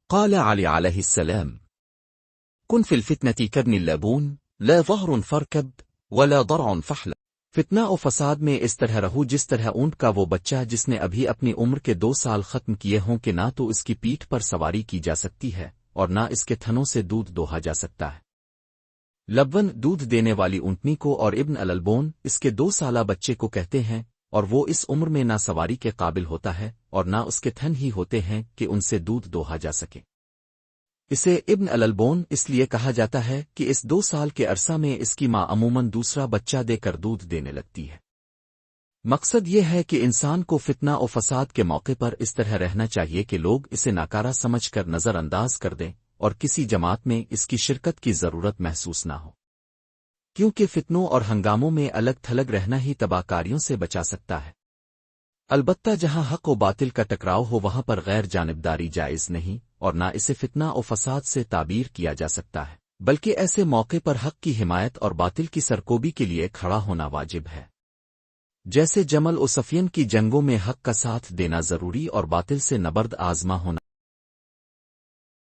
قال علي عليه السلام: كن في الفتنة كابن اللبون، لا ظهر فاركب ولا ضرع فحل. فتنہ و فساد میں اس طرح رہو جس طرح اونٹ کا وہ بچہ جس نے ابھی اپنی عمر کے 2 سال ختم کیے ہوں کہ نہ تو اس کی پیٹھ پر سواری کی جا سکتی ہے اور نہ اس کے تھنوں سے دودھ دوہا جا سکتا ہے۔ لبن دودھ دینے والی اونٹنی کو اور ابن الالبون اس کے 2 سالہ بچے کو کہتے ہیں، اور وہ اس عمر میں نہ سواری کے قابل ہوتا ہے اور نہ اس کے تھن ہی ہوتے ہیں کہ ان سے دودھ دوہا جا سکے۔ اسے ابن الالبون اس لیے کہا جاتا ہے کہ اس 2 سال کے عرصہ میں اس کی ماں عموماً دوسرا بچہ دے کر دودھ دینے لگتی ہے۔ مقصد یہ ہے کہ انسان کو فتنہ و فساد کے موقع پر اس طرح رہنا چاہیے کہ لوگ اسے ناکارہ سمجھ کر نظر انداز کر دیں اور کسی جماعت میں اس کی شرکت کی ضرورت محسوس نہ ہو، کیونکہ فتنوں اور ہنگاموں میں الگ تھلگ رہنا ہی تباہ کاریوں سے بچا سکتا ہے۔ البتہ جہاں حق و باطل کا ٹکراؤ ہو وہاں پر غیر جانبداری جائز نہیں اور نہ اسے فتنہ و فساد سے تعبیر کیا جا سکتا ہے، بلکہ ایسے موقع پر حق کی حمایت اور باطل کی سرکوبی کے لیے کھڑا ہونا واجب ہے۔ جیسے جمل و صفین کی جنگوں میں حق کا ساتھ دینا ضروری اور باطل سے نبرد آزما ہونا